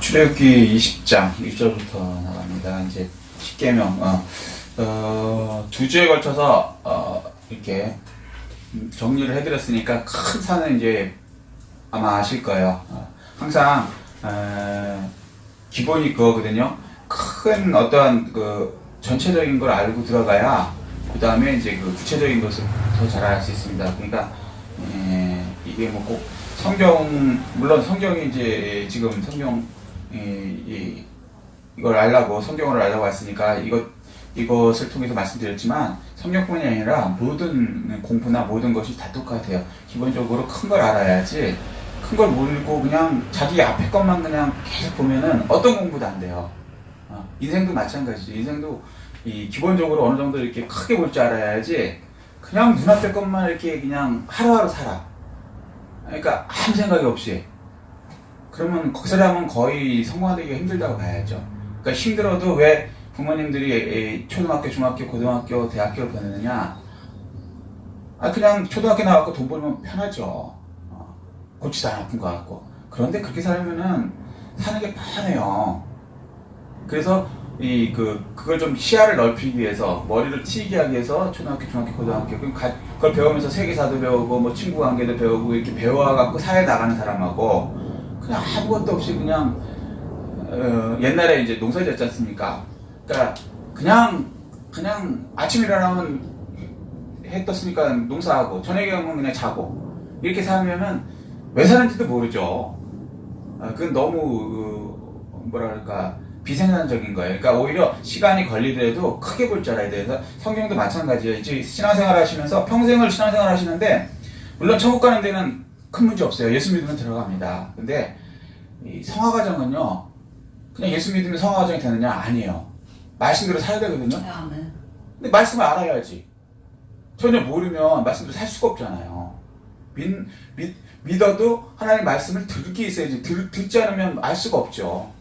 출애굽기 20장 1절부터 나갑니다. 이제 10계명, 두 주에 걸쳐서, 이렇게 정리를 해드렸으니까 큰 산은 이제 아마 아실 거예요. 항상, 기본이 그거거든요. 큰 어떠한 전체적인 걸 알고 들어가야 그 다음에 이제 그 구체적인 것을 더 잘 알 수 있습니다. 그러니까, 이게 뭐 꼭 물론 성경이 이제 지금 이걸 알라고, 성경을 알라고 했으니까 이것을 통해서 말씀드렸지만, 성경뿐만이 아니라 모든 공부나 모든 것이 다 똑같아요. 기본적으로 큰 걸 알아야지, 큰 걸 모르고 그냥 자기 앞에 것만 그냥 계속 보면은 어떤 공부도 안 돼요. 인생도 마찬가지죠. 인생도 기본적으로 어느 정도 이렇게 크게 볼 줄 알아야지, 그냥 눈앞에 것만 이렇게 그냥 하루하루 살아. 그러니까 아무 생각이 없이. 그러면 그 사람은 거의 성공하기가 힘들다고 봐야죠. 그러니까 힘들어도 왜 부모님들이 초등학교, 중학교, 고등학교, 대학교를 보내느냐? 그냥 초등학교 나왔고 돈 벌면 편하죠. 골치도 안 아픈 것 같고. 그런데 그렇게 살면은 사는 게 편해요. 그래서 그걸 좀 시야를 넓히기 위해서, 머리를 트이게 하기 위해서 초등학교, 중학교, 고등학교, 그걸 배우면서 세계사도 배우고, 뭐 친구 관계도 배우고, 이렇게 배워갖고 사회에 나가는 사람하고, 그냥 아무것도 없이 그냥, 옛날에 이제 농사 지었지 않습니까? 그러니까, 그냥 아침 일어나면 해 떴으니까 농사하고, 저녁에 오면 그냥 자고, 이렇게 살면은 왜 사는지도 모르죠. 그건 너무, 뭐랄까, 비생산적인 거예요. 그러니까 오히려 시간이 걸리더라도 크게 볼 줄 알아야 돼서, 성경도 마찬가지예요. 이제 신앙생활 하시면서 평생을 신앙생활 하시는데, 물론 천국 가는 데는 큰 문제 없어요. 예수 믿으면 들어갑니다. 근데 이 성화과정은요, 그냥 예수 믿으면 성화과정이 되느냐? 아니에요. 말씀대로 살아야 되거든요. 근데 말씀을 알아야지. 전혀 모르면 말씀대로 살 수가 없잖아요. 믿어도 하나님의 말씀을 듣기 있어야지. 듣지 않으면 알 수가 없죠.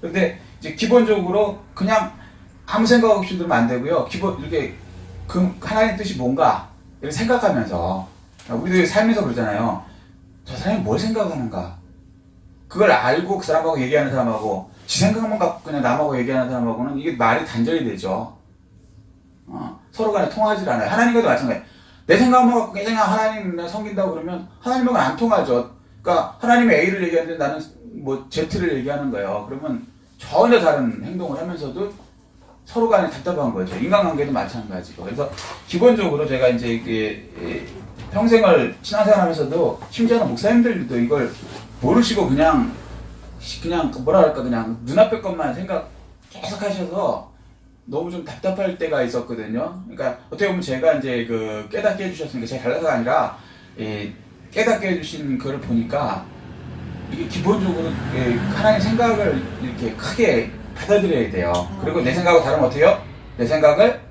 근데 이제 기본적으로 그냥 아무 생각 없이 들으면 안 되고요. 이렇게 하나님 뜻이 뭔가 이렇게 생각하면서, 우리도 살면서 그러잖아요. 저 사람이 뭘 생각하는가? 그걸 알고 그 사람하고 얘기하는 사람하고, 지 생각만 갖고 그냥 남하고 얘기하는 사람하고는 이게 말이 단절이 되죠. 서로 간에 통하지 않아요. 하나님과도 마찬가지예요. 내 생각만 갖고 그냥 하나님 섬긴다고 그러면 하나님하고는 안 통하죠. 그러니까 하나님의 A를 얘기하는데 나는 뭐 Z를 얘기하는 거예요. 그러면 전혀 다른 행동을 하면서도 서로 간에 답답한 거죠. 인간관계도 마찬가지고. 그래서 기본적으로 제가 이제 이게 평생을 신앙생활 하면서도, 심지어는 목사님들도 이걸 모르시고 그냥 뭐랄까, 그냥 눈앞의 것만 생각 계속 하셔서 너무 좀 답답할 때가 있었거든요. 그러니까 어떻게 보면 제가 이제 깨닫게 해주셨으니까, 제가 달라서가 아니라 깨닫게 해주신 그걸 보니까, 이게 기본적으로 하나님 생각을 이렇게 크게 받아들여야 돼요. 그리고 내 생각하고 다르면 어떻게 해요? 내 생각을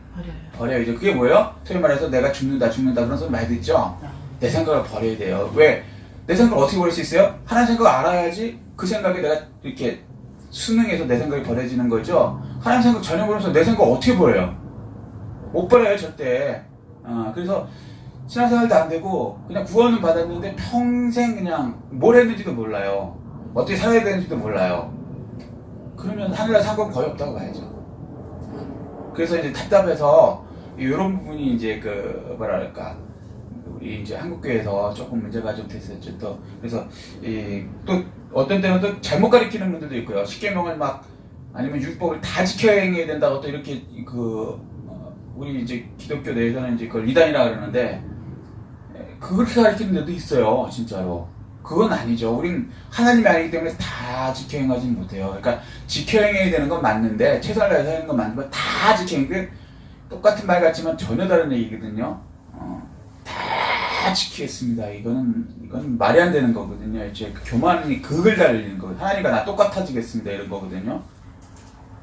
버려요. 이제 그게 뭐예요? 소위 말해서 내가 죽는다 그런 소리 많이 듣죠? 내 생각을 버려야 돼요. 왜? 내 생각을 어떻게 버릴 수 있어요? 하나님 생각을 알아야지 그 생각에 내가 이렇게 순응해서 내 생각이 버려지는 거죠. 하나님 생각 전혀 모르면서 내 생각 어떻게 버려요? 못 버려요, 절대. 그래서 신앙생활도 안 되고 그냥 구원은 받았는데 평생 그냥 뭘 했는지도 몰라요. 어떻게 살아야 되는지도 몰라요. 그러면 하늘나라 상관 거의 없다고 봐야죠. 그래서 이제 답답해서 이런 부분이 이제 뭐랄까, 우리 이제 한국교회에서 조금 문제가 좀 됐었죠. 또 그래서 또 어떤 때는 또 잘못 가르치는 분들도 있고요. 십계명을 아니면 율법을 다 지켜 행해야 된다고 또 이렇게 우리 이제 기독교 내에서는 이제 그걸 이단이라 그러는데, 그렇게 가르치는 데도 있어요, 진짜로. 그건 아니죠. 우린 하나님이 아니기 때문에 다 지켜 행하지는 못해요. 그러니까 지켜 행해야 되는 건 맞는데, 최선을 다해서 하는 건 맞는데, 다 지켜 행해. 똑같은 말 같지만 전혀 다른 얘기거든요. 다 지키겠습니다. 이건 말이 안 되는 거거든요. 이제 교만이 극을 달리는 거거든요. 하나님과 나 똑같아지겠습니다, 이런 거거든요.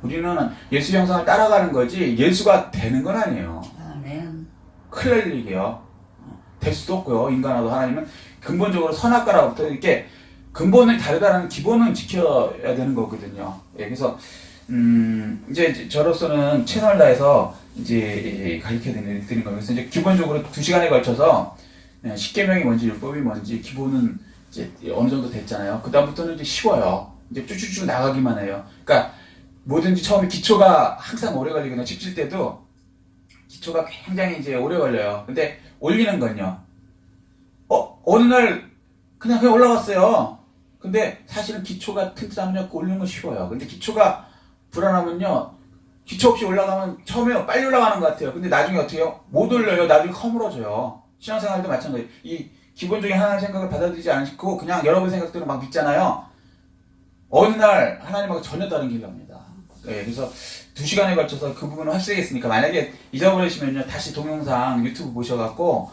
우리는 예수 형상을 따라가는 거지 예수가 되는 건 아니에요. 큰일 날 일이에요. 될 수도 없고요. 인간하고 하나님은 근본적으로 선악과라부터 이렇게 근본이 다르다는 기본은 지켜야 되는 거거든요. 그래서 이제 저로서는 채널라에서 이제 가르쳐 드리는 거면서, 이제 기본적으로 2시간에 걸쳐서 십계명이 뭔지 율법이 뭔지 기본은 이제 어느 정도 됐잖아요. 그 다음부터는 이제 쉬워요. 이제 쭉쭉쭉 나가기만 해요. 그러니까 뭐든지 처음에 기초가 항상 오래 걸리거든요. 집 질 때도 기초가 굉장히 이제 오래 걸려요. 근데 올리는 건요. 어느 날 그냥 올라갔어요. 근데 사실은 기초가 튼튼하면 올리는 건 쉬워요. 근데 기초가 불안하면요. 기초 없이 올라가면 처음에 빨리 올라가는 것 같아요. 근데 나중에 어떻게 해요? 못 올려요. 나중에 허물어져요. 신앙생활도 마찬가지예요. 이 기본적인 하나님의 생각을 받아들이지 않고 그냥 여러분 생각대로 막 믿잖아요. 어느 날 하나님하고 전혀 다른 길을 갑니다. 네, 그래서 2시간에 걸쳐서 그 부분을 확실하겠으니까 만약에 잊어버리시면요. 다시 동영상 유튜브 보셔갖고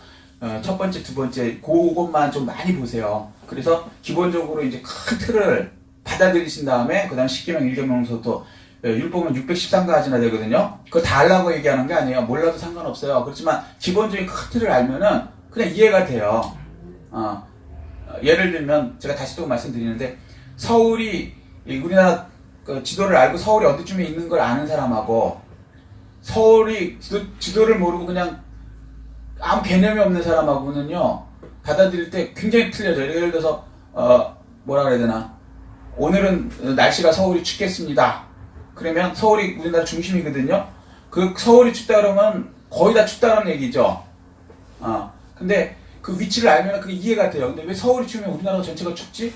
첫 번째, 두 번째 그것만 좀 많이 보세요. 그래서 기본적으로 이제 큰 틀을 받아들이신 다음에 그 다음 10계명 1계명서도 율법은 613가지나 되거든요. 그거 다 알라고 얘기하는 게 아니에요. 몰라도 상관없어요. 그렇지만 기본적인 큰 틀을 알면은 그냥 이해가 돼요. 예를 들면 제가 다시 또 말씀드리는데 서울이 우리나라 그 지도를 알고 서울이 어디쯤에 있는 걸 아는 사람하고 서울이 지도를 모르고 그냥 아무 개념이 없는 사람하고는요 받아들일 때 굉장히 틀려져요. 예를 들어서 뭐라 그래야 되나 오늘은 날씨가 서울이 춥겠습니다. 그러면 서울이 우리나라 중심이거든요. 그 서울이 춥다 그러면 거의 다 춥다는 얘기죠. 근데 그 위치를 알면 그게 이해가 돼요. 근데 왜 서울이 추우면 우리나라 전체가 춥지?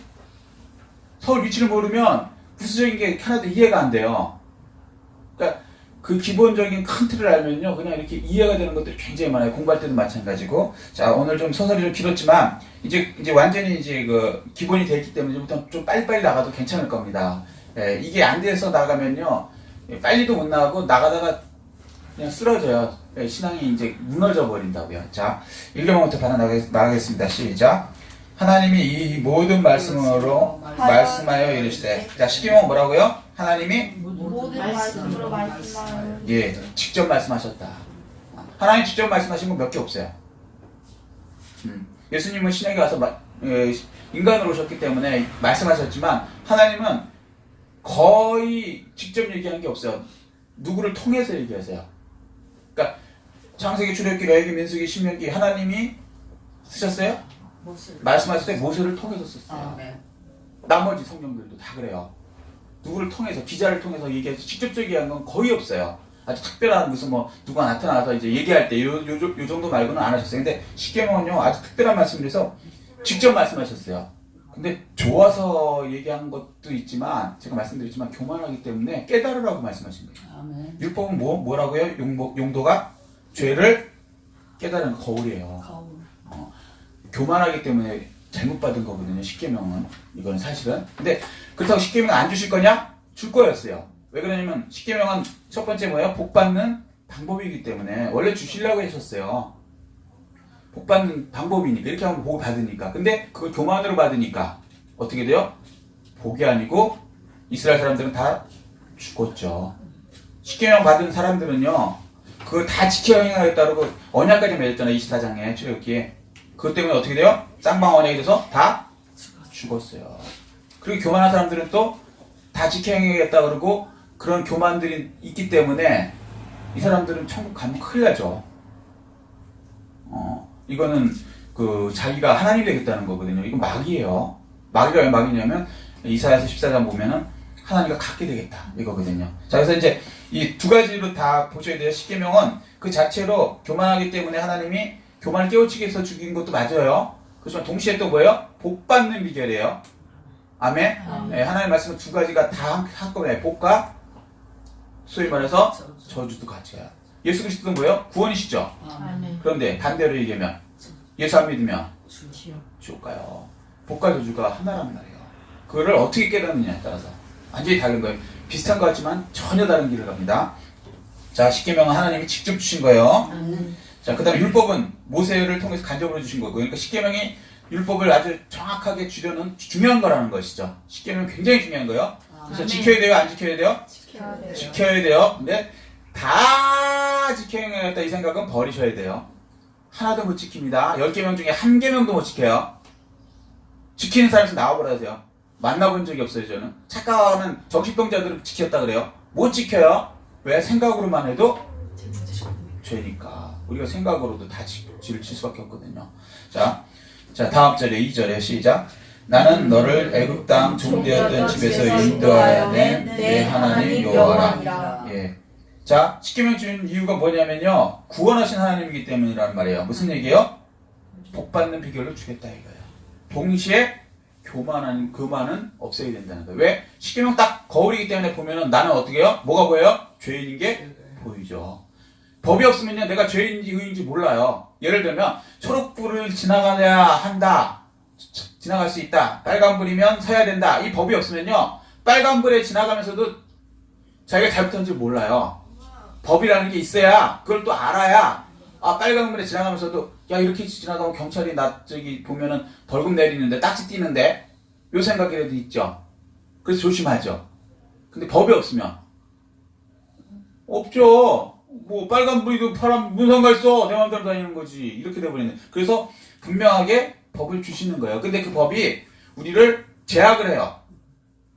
서울 위치를 모르면 부수적인 게 하나도 이해가 안 돼요. 그러니까 그 기본적인 큰 틀을 알면요, 그냥 이렇게 이해가 되는 것들이 굉장히 많아요. 공부할 때도 마찬가지고. 자, 오늘 좀 소설이 좀 길었지만, 이제 완전히 이제 그 기본이 돼 있기 때문에 이제부터 좀 빨리빨리 나가도 괜찮을 겁니다. 예, 이게 안 돼서 나가면요, 빨리도 못 나가고 나가다가 그냥 쓰러져요. 예, 신앙이 이제 무너져 버린다고요. 자, 1계명부터 바로 나가겠습니다. 시작. 하나님이 이 모든 말씀으로 말씀하여 이르시되. 자, 10계명은 뭐라고요? 하나님이 모든 말씀으로 말씀하여. 예, 직접 말씀하셨다. 하나님 직접 말씀하신 건 몇 개 없어요. 예수님은 신에게 와서 인간으로 오셨기 때문에 말씀하셨지만 하나님은 거의 직접 얘기하는 게 없어요. 누구를 통해서 얘기하세요. 그러니까 창세기, 출애굽기, 레위기, 민수기, 신명기 하나님이 쓰셨어요? 말씀하실 때 모세를 통해서 썼어요. 네. 나머지 성경들도 다 그래요. 누구를 통해서, 기자를 통해서 얘기해서 직접적으로 얘기한 건 거의 없어요. 아주 특별한 무슨 누가 나타나서 이제 얘기할 때 요 정도 말고는 안 하셨어요. 근데 10계명은요 아주 특별한 말씀이라서 직접 말씀하셨어요. 근데 좋아서 얘기한 것도 있지만 제가 말씀드렸지만 교만하기 때문에 깨달으라고 말씀하신 거예요. 아멘. 율법은 뭐라고요? 용도가 죄를 깨달은 거울이에요. 거울. 교만하기 때문에 잘못 받은 거거든요. 10계명은. 이건 사실은. 근데 그렇다고 10계명 안 주실 거냐? 줄 거였어요. 왜 그러냐면 10계명은 첫 번째 뭐예요? 복 받는 방법이기 때문에 원래 주시려고 하셨어요. 복 받는 방법이니까. 이렇게 하면 복을 받으니까. 근데 그걸 교만으로 받으니까 어떻게 돼요? 복이 아니고 이스라엘 사람들은 다 죽었죠. 10계명 받은 사람들은요. 그걸 다 지켜 행하겠다고 언약까지 맺었잖아요. 24장에 출애굽기에. 그것 때문에 어떻게 돼요? 쌍방 언약이 돼서 다 죽었어요. 그리고 교만한 사람들은 또 다 지켜 행하겠다 그러고 그런 교만들이 있기 때문에 이 사람들은 천국 가면 큰일 나죠. 이거는 그 자기가 하나님 되겠다는 거거든요. 이건 마귀예요. 마귀가 왜 마귀냐면 이사야서 14장 보면은 하나님과 같게 되겠다 이거거든요. 자, 그래서 이제 이 두 가지로 다 보셔야 돼요. 10계명은 그 자체로 교만하기 때문에 하나님이 교만을 깨우치기 위해서 죽인 것도 맞아요. 그렇지만 동시에 또 뭐예요? 복 받는 비결이에요. 아멘. 네, 하나님 말씀은 두 가지가 다 한꺼번에 복과 소위 말해서 저주도 같이 해요. 예수 그리스도는 뭐예요? 구원이시죠. 아멘. 그런데 반대로 얘기하면 예수 안 믿으면 주시오. 지옥 가요. 복과 저주가 하나란 말이에요. 그거를 어떻게 깨닫느냐에 따라서 완전히 다른 거예요. 비슷한 것 같지만 전혀 다른 길을 갑니다. 자, 10계명은 하나님이 직접 주신 거예요. 아멘. 자, 그 다음에 율법은 모세를 통해서 간접으로 주신 거고, 그러니까 10계명이 율법을 아주 정확하게 주려는 중요한 거라는 것이죠. 10계명은 굉장히 중요한 거예요. 그래서 지켜야 돼요? 안 지켜야 돼요? 지켜야 돼요. 지켜야 돼요. 근데 다 지켜야겠다 이 생각은 버리셔야 돼요. 하나도 못 지킵니다. 10계명 중에 한 계명도 못 지켜요. 지키는 사람에서 나와버려세요. 만나본 적이 없어요, 저는. 착각하는 정신병자들은 지켰다 그래요. 못 지켜요. 왜? 생각으로만 해도 죄니까. 우리가 생각으로도 다 죄를 질 수밖에 없거든요. 자, 다음 절에 2절에 시작. 나는 너를 애굽 땅 종되었던 집에서 인도하여 낸 내 하나님 여호와라. 예. 자, 십계명 준 이유가 뭐냐면요, 구원하신 하나님이기 때문이라는 말이에요. 무슨 얘기예요? 복 받는 비결을 주겠다 이거예요. 동시에 교만은 없애야 된다는 거예요. 왜? 십계명 딱 거울이기 때문에 보면은 나는 어떻게 해요? 뭐가 보여요? 죄인인 게 보이죠. 법이 없으면요, 내가 죄인인지 의인지 몰라요. 예를 들면 초록불을 지나가야 한다, 지나갈 수 있다, 빨간불이면 서야 된다. 이 법이 없으면요, 빨간불에 지나가면서도 자기가 잘못한지 몰라요. 법이라는 게 있어야 그걸 또 알아야, 아, 빨간불에 지나가면서도 야, 이렇게 지나가면 경찰이 나 저기 보면은 벌금 내리는데 딱지 띄는데, 요 생각이라도 있죠. 그래서 조심하죠. 근데 법이 없으면 없죠. 뭐 빨간불이도 파란 무슨 상관있어, 내 마음대로 다니는 거지, 이렇게 돼버리는. 그래서 분명하게 법을 주시는 거예요. 근데 그 법이 우리를 제약을 해요.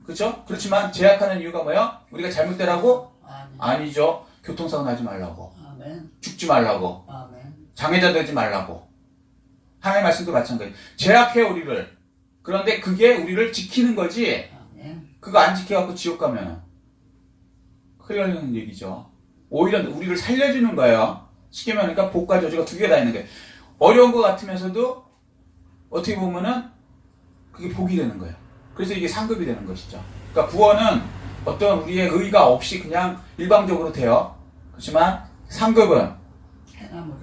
그렇죠? 그렇지만 제약하는 이유가 뭐예요? 우리가 잘못되라고? 아니죠. 교통사고 나지 말라고, 아멘. 죽지 말라고, 아멘. 장애자 되지 말라고. 하나님의 말씀도 마찬가지. 제약해 우리를. 그런데 그게 우리를 지키는 거지, 아멘. 그거 안 지켜갖고 지옥 가면 큰일 나는 얘기죠. 오히려 우리를 살려주는 거예요. 십계명, 그러니까 복과 저주가 두 개 다 있는 거예요. 어려운 것 같으면서도 어떻게 보면은 그게 복이 되는 거예요. 그래서 이게 상급이 되는 것이죠. 그러니까 구원은 어떤 우리의 의가 없이 그냥 일방적으로 돼요. 그렇지만 상급은, 행함으로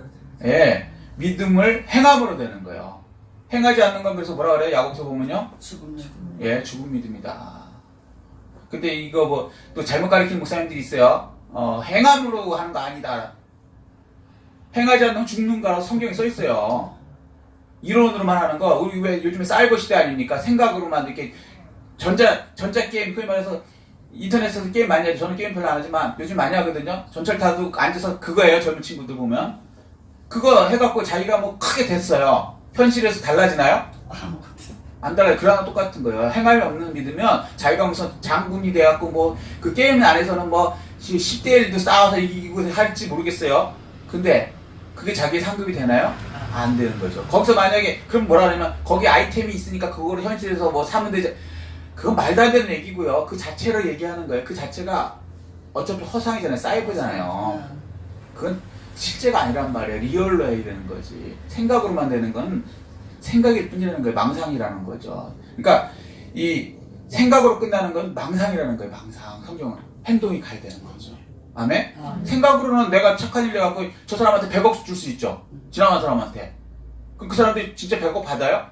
예, 믿음을 행함으로 되는 거예요. 행하지 않는 건 그래서 뭐라 그래요? 야고보서 보면요, 죽음 믿음. 예, 죽은 믿음이다. 근데 이거 뭐 또 잘못 가르치는 목사님들이 있어요. 행함으로 하는 거 아니다. 행하지 않는 건 죽는가라고 성경에 써 있어요. 이론으로만 하는 거. 우리 왜 요즘에 사이버 시대 아닙니까? 생각으로만 이렇게 전자 게임, 그게 말해서 인터넷에서 게임 많이 하죠. 저는 게임 별로 안 하지만 요즘 많이 하거든요. 전철 타도 앉아서 그거예요. 젊은 친구들 보면 그거 해갖고 자기가 뭐 크게 됐어요. 현실에서 달라지나요? 아무것도. 안 달라요. 그거랑 똑같은 거예요. 행함이 없는 믿으면 자기가 무슨 장군이 돼갖고 뭐 그 게임 안에서는 뭐 10대 1도 싸워서 이기고 할지 모르겠어요. 근데 그게 자기의 상급이 되나요? 안 되는 거죠. 거기서 만약에 그럼 뭐라 그러면 거기 아이템이 있으니까 그거를 현실에서 뭐 사면 되지. 그건 말도 안 되는 얘기고요. 그 자체로 얘기하는 거예요. 그 자체가 어차피 허상이잖아요. 사이버잖아요. 그건 실제가 아니란 말이에요. 리얼로 해야 되는 거지. 생각으로만 되는 건 생각일 뿐이라는 거예요. 망상이라는 거죠. 그러니까 이 생각으로 끝나는 건 망상이라는 거예요. 망상. 성경은 행동이 가야 되는 거죠. 아멘? 생각으로는 내가 착한 일 해갖고 저 사람한테 100억 줄 수 있죠. 지나간 사람한테. 그럼 그 사람들이 진짜 100억 받아요?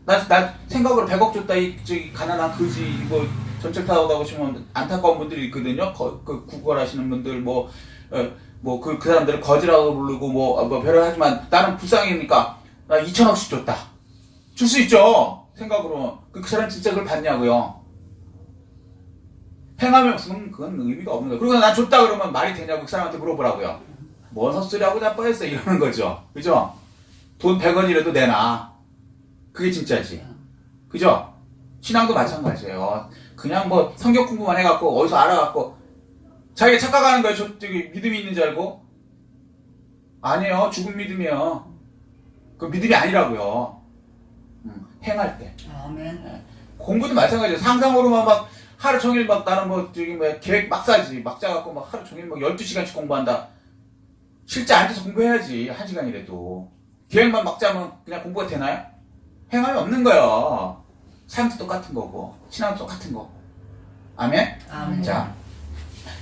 나 생각으로 100억 줬다, 이 저기 가난한 거지, 이거 전철 타고 가보시면 안타까운 분들이 있거든요. 그 구걸하시는 분들 그 사람들을 거지라고 부르고 뭐 별을 하지만 나는 불쌍하니까 나 2천억씩 줬다. 줄 수 있죠. 생각으로. 그 사람 진짜 그걸 받냐고요. 행함이 없으면 그건 의미가 없는 거예요. 그리고 난 줬다 그러면 말이 되냐고 그 사람한테 물어보라고요. 뭔 헛소리하고 자빠졌어 이러는 거죠. 그죠? 돈 100원이라도 내놔. 그게 진짜지. 그죠? 신앙도 마찬가지예요. 그냥 뭐 성경 공부만 해갖고 어디서 알아갖고 자기가 착각하는 거예요. 저기 믿음이 있는 줄 알고. 아니에요. 죽은 믿음이에요. 그 믿음이 아니라고요. 행할 때. 아멘. 공부도 마찬가지예요. 상상으로만 막 하루 종일 막 나는 뭐 저기 뭐 계획 막 짜지. 막 짜갖고 막 하루 종일 막 12시간씩 공부한다. 실제 앉아서 공부해야지. 1시간이라도. 계획만 막 짜면 그냥 공부가 되나요? 행함이 없는 거예요. 삶도 똑같은 거고 신앙도 똑같은 거. 아멘? 아멘. 자,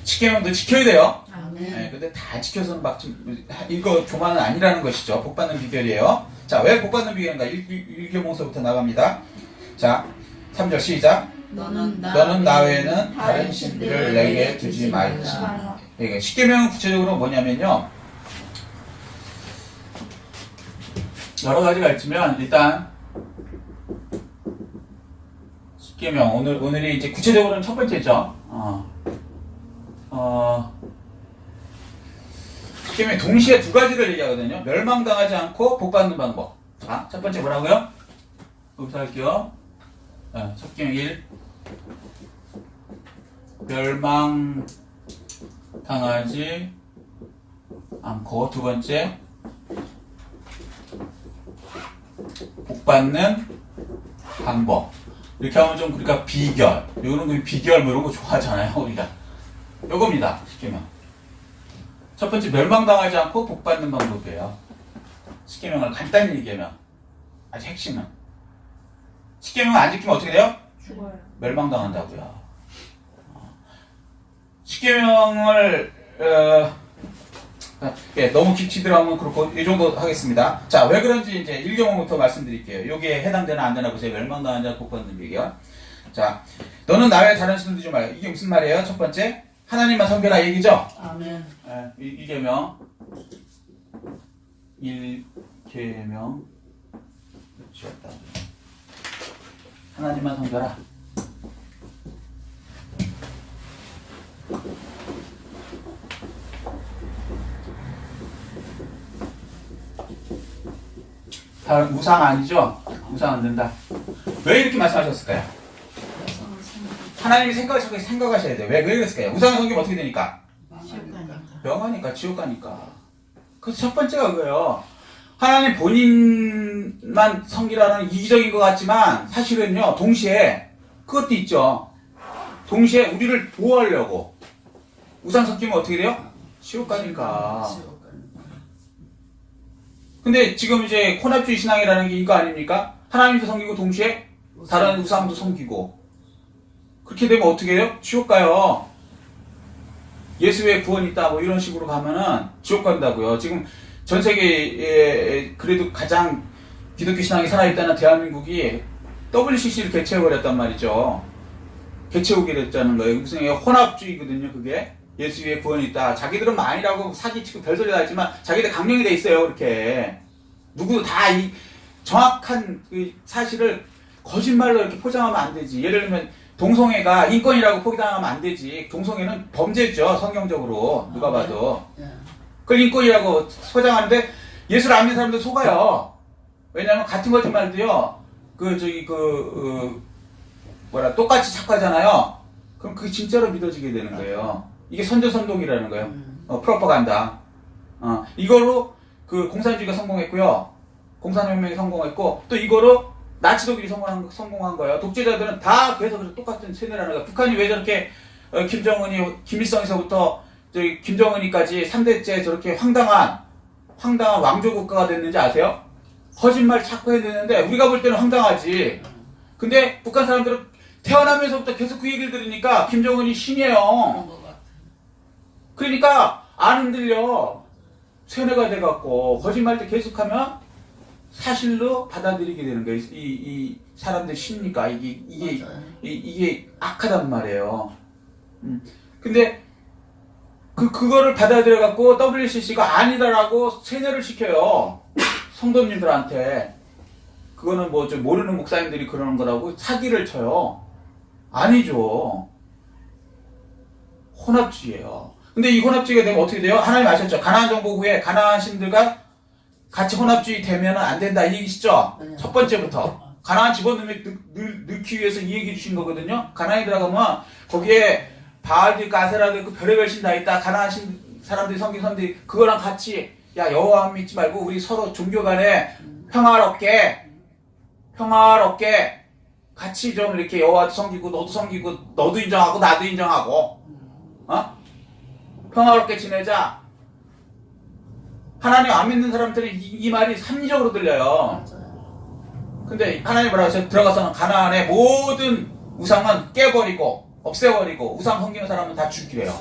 십계명도 지켜야 돼요. 아멘. 네, 근데 다 지켜서는 막 좀 이거 교만은 아니라는 것이죠. 복 받는 비결이에요. 자, 왜 복 받는 비결인가? 1교봉서부터 나갑니다. 자, 3절 시작. 너는 나 외에는 다른 신들을 내게 두지 말지. 그러니까 십계명은 구체적으로 뭐냐면요, 여러 가지가 있지만 일단 십계명 오늘이 이제 구체적으로는 첫 번째죠. 십계명 동시에 두 가지를 얘기하거든요. 멸망당하지 않고 복 받는 방법. 자, 첫 번째 뭐라고요? 여기서 할게요. 십계명 1. 멸망당하지 않고, 두 번째 복 받는 방법. 이렇게 하면 좀 그러니까 비결. 요거는 그 비결 뭐 이런 거 좋아하잖아요, 우리가. 요겁니다. 쉽게 말하면. 첫 번째, 멸망당하지 않고 복받는 방법이에요. 십계명을 간단히 얘기하면 아주 핵심은 십계명을 안 지키면 어떻게 돼요? 죽어요. 멸망당한다고요. 십계명을 예, 너무 깊이 들어가면 그렇고 이 정도 하겠습니다. 자, 왜 그런지 이제 1경우부터 말씀드릴게요. 여기에 해당되나 안 되나 보세요. 멸망당한 자 복받는 비결. 자, 너는 나의 다른 신을 두지 말라. 이게 무슨 말이에요? 첫 번째, 하나님만 섬겨라 얘기죠. 아멘. 예, 1계명 1계명 지웠다. 하나님만 섬겨라. 다른 우상 아니죠? 우상 안 된다. 왜 이렇게 말씀하셨을까요? 하나님이 생각하셔야 돼요. 왜 그랬을까요? 우상을 섬기면 어떻게 되니까? 명하니까, 지옥 가니까. 그래서 첫 번째가 그거예요. 하나님 본인만 섬기라는 이기적인 것 같지만 사실은요, 동시에 그것도 있죠. 동시에 우리를 보호하려고. 우상 섬기면 어떻게 돼요? 지옥 가니까. 근데 지금 이제 혼합주의 신앙이라는 게 이거 아닙니까? 하나님도 섬기고 동시에 다른 우상도 섬기고. 그렇게 되면 어떻게 해요? 지옥 가요. 예수 외에 구원이 있다 뭐 이런 식으로 가면은 지옥 간다고요. 지금 전 세계에 그래도 가장 기독교 신앙이 살아있다는 대한민국이 WCC를 개최해버렸단 말이죠. 개최오게 됐다는 거예요. 무슨 혼합주의거든요, 그게. 예수 위에 구원이 있다. 자기들은 아니라고 사기치고 별소리 다 했지만 자기들 강령이 돼 있어요, 그렇게. 누구도 다 이 정확한 그 사실을 거짓말로 이렇게 포장하면 안 되지. 예를 들면 동성애가 인권이라고 포장하면 안 되지. 동성애는 범죄죠, 성경적으로. 누가 봐도. 그걸 인권이라고 포장하는데 예수를 안 믿는 사람들 속아요. 왜냐면 같은 거짓말도요, 똑같이 착하잖아요. 그럼 그게 진짜로 믿어지게 되는 거예요. 이게 선전선동이라는 거예요. 프로파간다. 이걸로 그 공산주의가 성공했고요. 공산혁명이 성공했고, 또 이거로 나치 독일이 성공한 거예요. 독재자들은 다 그래서 똑같은 세뇌라는 거예요. 북한이 왜 저렇게 김일성에서부터 김정은이까지 3대째 저렇게 황당한 왕조 국가가 됐는지 아세요? 거짓말 자꾸 해내는데 우리가 볼 때는 황당하지. 근데 북한 사람들은 태어나면서부터 계속 그 얘기를 들으니까 김정은이 신이에요. 그러니까 안 흔들려. 세뇌가 돼갖고 거짓말도 계속하면 사실로 받아들이게 되는 거예요. 이 사람들 신니까 이게 악하단 말이에요. 근데 그거를 받아들여갖고 WCC가 아니다라고 세뇌를 시켜요. 성도님들한테. 그거는 뭐 좀 모르는 목사님들이 그러는 거라고 사기를 쳐요. 아니죠. 혼합주의예요. 근데 이 혼합주의가 되면 어떻게 돼요? 하나님 아셨죠? 가나안 정복 후에 가나안 신들과 같이 혼합주의 되면 안 된다 이 얘기시죠? 첫 번째부터 가나안 집어넣기 위해서 이 얘기 주신 거거든요. 가나안에 들어가면 거기에 바알도 아세라도 그 별의별 신 다 있다. 가나안 신 사람들이 섬긴 사람들이 그거랑 같이 야 여호와 믿지 말고 우리 서로 종교 간에 평화롭게 같이 좀 이렇게 여호와도 섬기고 너도 섬기고 너도 인정하고 나도 인정하고 평화롭게 지내자. 하나님 안 믿는 사람들이 이 말이 합리적으로 들려요. 근데 하나님 뭐라고 하세요? 들어가서는 가나안의 모든 우상은 깨버리고 없애버리고 우상 섬기는 사람은 다 죽이래요.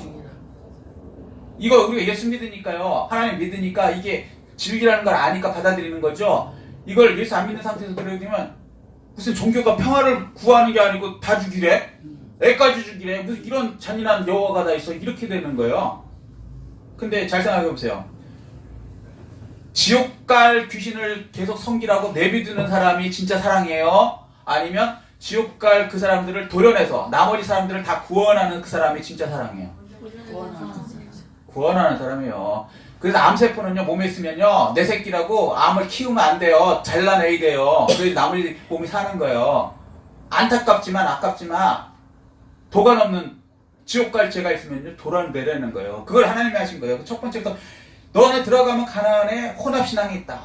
이거 우리가 예수 믿으니까요. 하나님 믿으니까 이게 진리라는 걸 아니까 받아들이는 거죠. 이걸 예수 안 믿는 상태에서 들어오면 무슨 종교가 평화를 구하는 게 아니고 다 죽이래? 애까지 죽이래? 무슨 이런 잔인한 여호와가 다 있어? 이렇게 되는 거예요. 근데 잘 생각해 보세요. 지옥 갈 귀신을 계속 섬기라고 내비두는 사람이 진짜 사랑이에요? 아니면 지옥 갈 그 사람들을 도려내서 나머지 사람들을 다 구원하는 그 사람이 진짜 사랑이에요? 구원하는 사람이에요. 그래서 암세포는요, 몸에 있으면요, 내 새끼라고 암을 키우면 안 돼요. 잘라내야 돼요. 그래서 나머지 몸이 사는 거예요. 안타깝지만 아깝지만 도가 넘는 지옥 갈 죄가 있으면요, 도려내라는 거예요. 그걸 하나님이 하신 거예요. 첫 번째부터 너네 들어가면 가나안에 혼합신앙이 있다.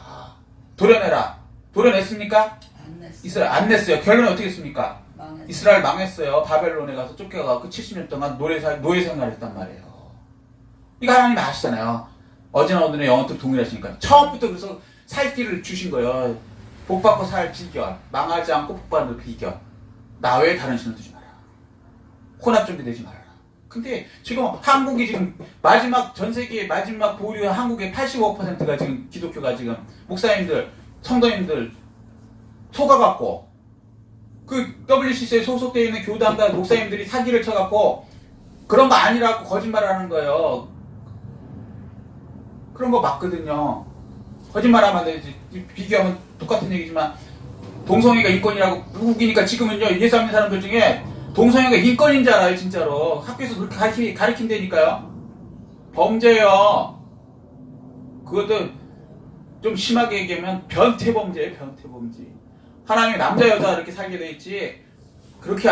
도려내라. 도려냈습니까? 안 냈어. 이스라엘 안 냈어요. 결론이 어떻게 됐습니까? 망했어. 이스라엘 망했어요. 바벨론에 가서 쫓겨가고 70년 동안 노예 생활을 했단 말이에요. 이거 하나님이 아시잖아요. 어제나 오늘의 영원토 동일하시니까. 처음부터 그래서 살 길을 주신 거예요. 복 받고 살 비결. 망하지 않고 복 받는 비결. 나 외에 다른 신을 두지 마라. 혼합 준비되지 말아라. 근데 지금 한국이 지금 마지막 전 세계의 마지막 보류 한국의 85%가 지금 기독교가 지금 목사님들, 성도님들 속아갖고 그 WCC에 소속되어 있는 교단과 목사님들이 사기를 쳐갖고 그런 거 아니라고 거짓말을 하는 거예요. 그런 거 맞거든요. 거짓말하면 안 되지. 비교하면 똑같은 얘기지만 동성애가 인권이라고 우기니까 지금은요 예수 믿는 사람들 중에 동성애가 인권인 줄 알아요. 진짜로 학교에서 그렇게 가르친다니까요. 범죄예요. 그것도 좀 심하게 얘기하면 변태범죄예요. 변태범죄. 하나님이 남자 여자 이렇게 살게 돼 있지 그렇게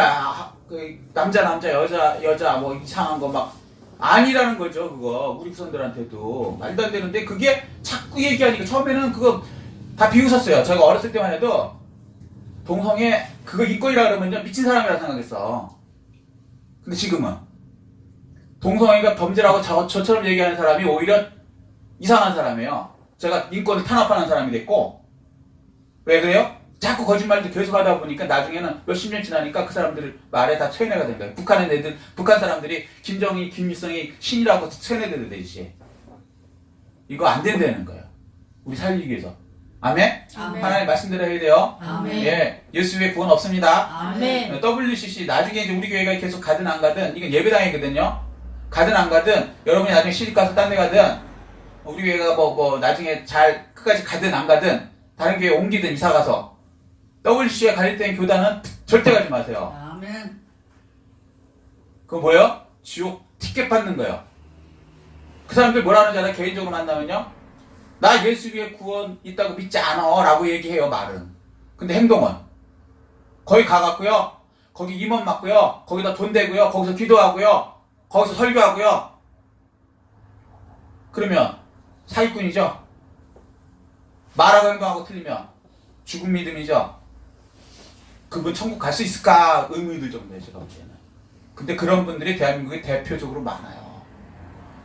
남자 여자 뭐 이상한 거 막 아니라는 거죠. 그거 우리 후손들한테도 말도 안 되는데 그게 자꾸 얘기하니까 처음에는 그거 다 비웃었어요. 제가 어렸을 때만 해도 동성애 그거 인권이라 그러면요 미친 사람이라 생각했어. 근데 지금은 동성애가 범죄라고 저처럼 얘기하는 사람이 오히려 이상한 사람이에요. 제가 인권을 탄압하는 사람이 됐고 왜 그래요? 자꾸 거짓말도 계속 하다 보니까 나중에는 몇십 년 지나니까 그 사람들 말에 다 체인해가 된 거예요. 북한 사람들이 김정일, 김일성이 신이라고 체인해되듯이 이거 안 된다는 거예요. 우리 살리기 위해서. 아멘? 아멘. 하나님 말씀대로 해야 돼요. 아멘. 예, 예수 외에 구원 없습니다. 아멘. WCC 나중에 이제 우리 교회가 계속 가든 안 가든 이건 예배당이거든요. 가든 안 가든 여러분이 나중에 시집 가서 딴 데 가든 우리 교회가 뭐 나중에 잘 끝까지 가든 안 가든 다른 교회 옮기든 이사 가서 WCC에 가입된 교단은 절대 가지 마세요. 아멘. 그거 뭐예요? 지옥 티켓 받는 거예요. 그 사람들 뭐라는 줄 알아요? 개인적으로 만나면요. 나 예수 위에 구원 있다고 믿지 않아 라고 얘기해요. 말은. 근데 행동은 거기 가갖고요. 거기 임원 맡고요. 거기다 돈 대고요. 거기서 기도하고요. 거기서 설교하고요. 그러면 사기꾼이죠. 말하고 행동하고 틀리면 죽은 믿음이죠. 그분 천국 갈 수 있을까 의문이 들 정도예요. 제가 볼 때는. 근데 그런 분들이 대한민국에 대표적으로 많아요.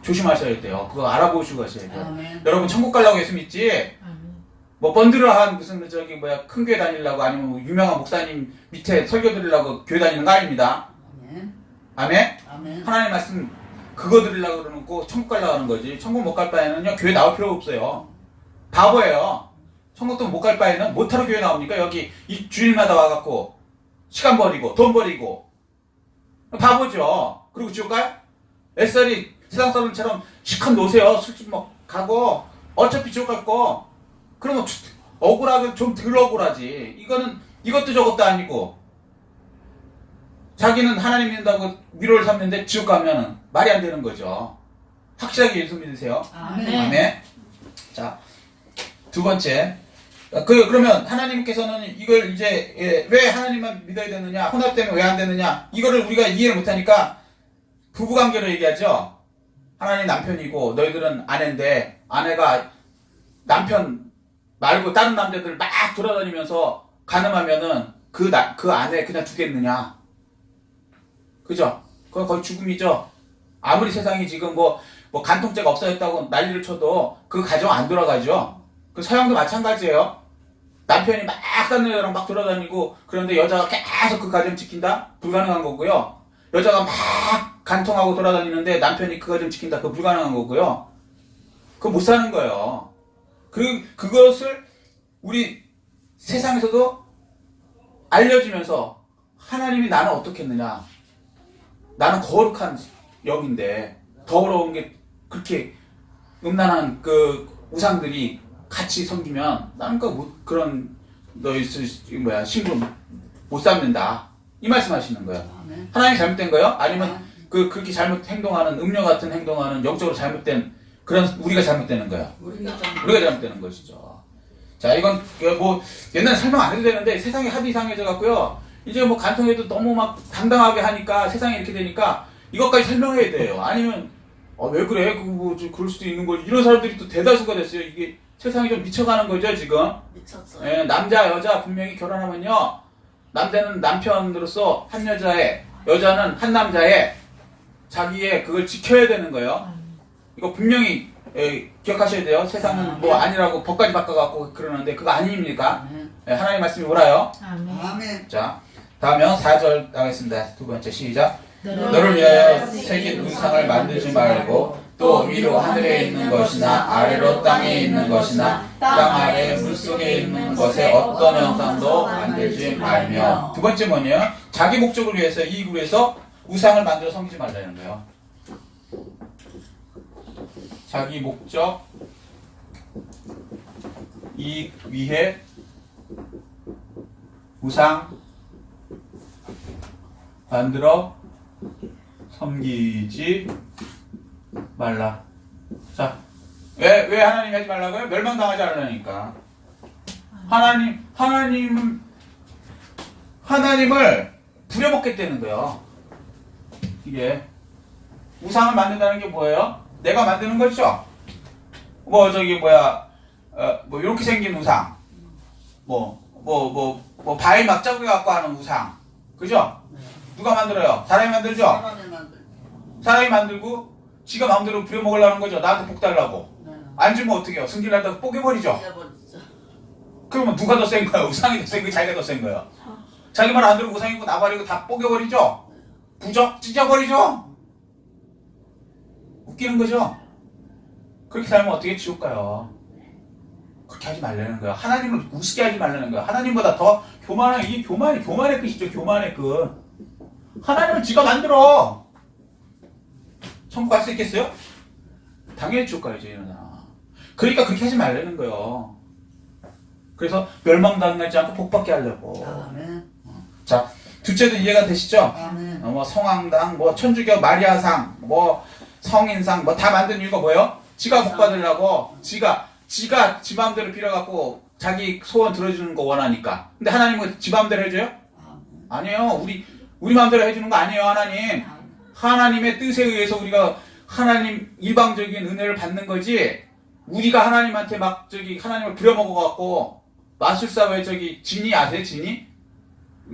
조심하셔야 돼요. 그거 알아보시고 가셔야 돼요. 아멘. 여러분 천국 가려고 예수 믿지 뭐 번들어한 무슨 저기 뭐야 큰 교회 다니려고 아니면 뭐 유명한 목사님 밑에 설교 들으려고 교회 다니는 거 아닙니다. 아멘. 아멘? 아멘. 하나님 말씀 그거 들으려고 그러는 거 천국 가려고 하는 거지. 천국 못 갈 바에는요 교회 나올 필요가 없어요. 바보예요. 천국도 못 갈 바에는 못하러 교회 나옵니까? 여기 이 주일마다 와갖고 시간 버리고 돈 버리고 바보죠. 그리고 지옥 가요? SR이 세상 사람처럼 시컷 노세요. 술집 뭐 가고 어차피 지옥 갈 거. 그러면 억울하게 좀 덜 억울하지. 이것도 저것도 아니고 자기는 하나님 믿는다고 위로를 삼는데 지옥 가면은 말이 안 되는 거죠. 확실하게 예수 믿으세요. 아멘. 아멘. 자, 두 번째. 그러면 하나님께서는 이걸 이제 왜 하나님만 믿어야 되느냐, 혼합 때문에 왜 안 되느냐, 이거를 우리가 이해를 못하니까 부부관계로 얘기하죠. 하나님 남편이고 너희들은 아내인데 아내가 남편 말고 다른 남자들 막 돌아다니면서 가늠하면은 그 아내 그냥 두겠느냐. 그죠? 그건 거의 죽음이죠. 아무리 세상이 지금 뭐 간통죄가 없어졌다고 난리를 쳐도 그 가정 안 돌아가죠. 그 서양도 마찬가지예요. 남편이 막 다른 여자랑 막 돌아다니고 그런데 여자가 계속 그 가정 지킨다? 불가능한 거고요. 여자가 막 간통하고 돌아다니는데 남편이 그 가정 지킨다? 그거 불가능한 거고요. 그거 못 사는 거예요. 그것을 우리 세상에서도 알려주면서 하나님이 나는 어떻게 했느냐. 나는 거룩한 영인데 더러운 게 그렇게 음란한 그 우상들이 같이 섬기면 나는 그런 너희 신분 못 삼는다. 이 말씀하시는 거예요. 아멘. 하나님이 잘못된 거예요? 아니면 그렇게 잘못 행동하는 음녀 같은 행동하는 영적으로 잘못된 그런 우리가 잘못되는 거예요. 우리가 잘못되는 것이죠. 자, 이건 뭐 옛날에 설명 안 해도 되는데 세상이 하도 이상해져 갖고요. 이제 뭐 간통해도 너무 막 당당하게 하니까 세상이 이렇게 되니까 이것까지 설명해야 돼요. 아니면 왜 그래? 그럴 수도 있는 거지. 이런 사람들이 또 대다수가 됐어요. 이게 세상이 좀 미쳐가는 거죠, 지금. 미쳤어. 예, 남자, 여자 분명히 결혼하면요. 남자는 남편으로서 한 여자의, 여자는 한 남자의 자기의 그걸 지켜야 되는 거예요. 이거 분명히 기억하셔야 돼요. 세상은 뭐 아니라고 법까지 바꿔갖고 그러는데 그거 아닙니까? 아멘. 예, 하나님 말씀이 옳아요. 아멘. 아멘. 자, 다음은 4절 나가겠습니다. 두 번째 시작. 너를 위하여 새긴 우상을 만들지 말고 또 위로 하늘에 있는 것이나 아래로 땅에 있는 것이나 땅 아래 물속에 있는 것에 어떤 형상도 만들지 말며. 두 번째 뭐냐? 자기 목적을 위해서 이익을 위해서 우상을 만들어 섬기지 말라는 거예요. 자기 목적 이익 위해 우상 만들어 섬기지 말라. 자, 왜 하나님이 하지 말라고요? 멸망당하지 않으려니까. 하나님을 부려먹겠다는 거예요. 이게 우상을 만든다는 게 뭐예요? 내가 만드는 거죠. 뭐 뭐 이렇게 생긴 우상, 바위 막 짜고 갖고 하는 우상, 그죠? 누가 만들어요? 사람이 만들죠. 사람이 만들. 사람이 만들고 지가 마음대로 부려먹으려는 거죠. 나한테 복 달라고. 네. 안 주면 어떻게 해요? 승질나다가 뽀개버리죠. 잊어버리죠. 그러면 누가 더 센 거야? 우상이 더 센 거야? 자기가 더 센 거야? 자기 말 안 들으면 우상이고 나발이고 다 뽀개버리죠. 찢어버리죠. 웃기는 거죠. 그렇게 살면 어떻게 지옥 가요? 그렇게 하지 말라는 거야. 하나님을 우습게 하지 말라는 거야. 하나님보다 더 교만한, 이게 교만의 끝이죠. 교만의 끝. 하나님을 지가 만들어. 천국 갈 수 있겠어요? 당연히 지옥 가야지, 이러나. 그러니까 그렇게 하지 말라는 거예요. 그래서 멸망당하지 않고 복받게 하려고. 아멘. 자, 둘째도 이해가 되시죠? 아멘. 뭐 성황당, 뭐 천주교 마리아상, 뭐 성인상, 뭐 다 만든 이유가 뭐예요? 지가 복 받으려고, 지가 지 마음대로 빌어갖고 자기 소원 들어주는 거 원하니까. 근데 하나님은 지 마음대로 해줘요? 아멘. 아니에요. 우리 마음대로 해주는 거 아니에요, 하나님. 하나님의 뜻에 의해서 우리가 하나님 일방적인 은혜를 받는 거지. 우리가 하나님한테 하나님을 부려먹어갖고 마술사 왜 지니 아세요? 지니?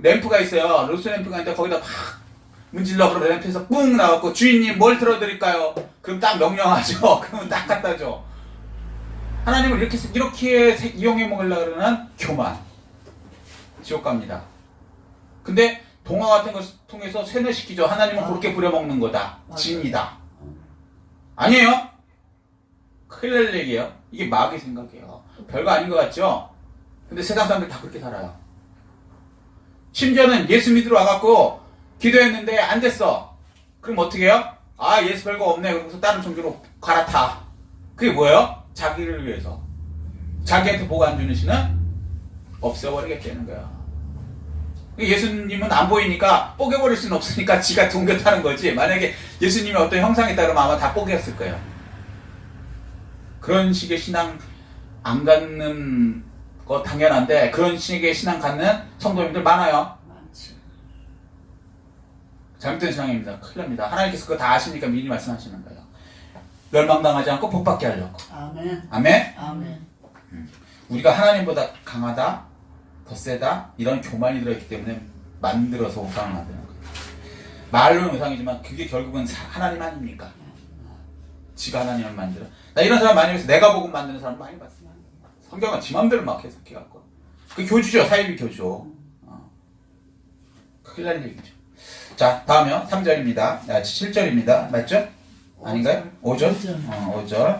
램프가 있어요. 로스 램프가 있는데 거기다 막 문질러 그러면 램프에서 뿡 나왔고 주인님 뭘 들어드릴까요? 그럼 딱 명령하죠. 그러면 딱 갖다 줘. 하나님을 이렇게 이용해 먹으려고 그러는 교만. 지옥 갑니다. 근데 동화 같은 걸 통해서 세뇌시키죠. 하나님은 그렇게 부려먹는 거다. 진이다. 아니에요? 큰일 날 얘기예요. 이게 마귀 생각이에요. 별거 아닌 것 같죠? 근데 세상 사람들 다 그렇게 살아요. 심지어는 예수 믿으러 와갖고 기도했는데 안 됐어. 그럼 어떻게 해요? 아, 예수 별거 없네. 그러면서 다른 종교로 갈아타. 그게 뭐예요? 자기를 위해서. 자기한테 복 안 주는 신은 없애버리겠다는 거야. 예수님은 안 보이니까 뽀개버릴 수는 없으니까 지가 동교 타는 거지. 만약에 예수님이 어떤 형상이 있다 그러면 아마 다 뽀개었을 거예요. 그런 식의 신앙 안 갖는 거 당연한데 그런 식의 신앙 갖는 성도님들 많아요. 많지. 잘못된 신앙입니다. 큰일 납니다. 하나님께서 그거 다 아시니까 미리 말씀하시는 거예요. 멸망당하지 않고 복받게 하려고. 아멘. 아멘? 아멘. 우리가 하나님보다 강하다, 더 세다, 이런 교만이 들어있기 때문에 만들어서 우상을 만드는 거예요. 말로는 우상이지만 그게 결국은 하나님 아닙니까? 지가 하나님을 만들어. 나 이런 사람 많이 봤어. 내가 복음 만드는 사람 많이 봤어. 성경은 지 맘대로 막 해석해갖고. 그 교주죠. 사이비 교주. 큰일 날 얘기죠. 자, 다음이요. 3절입니다. 7절입니다. 맞죠? 아닌가요? 5절? 5절.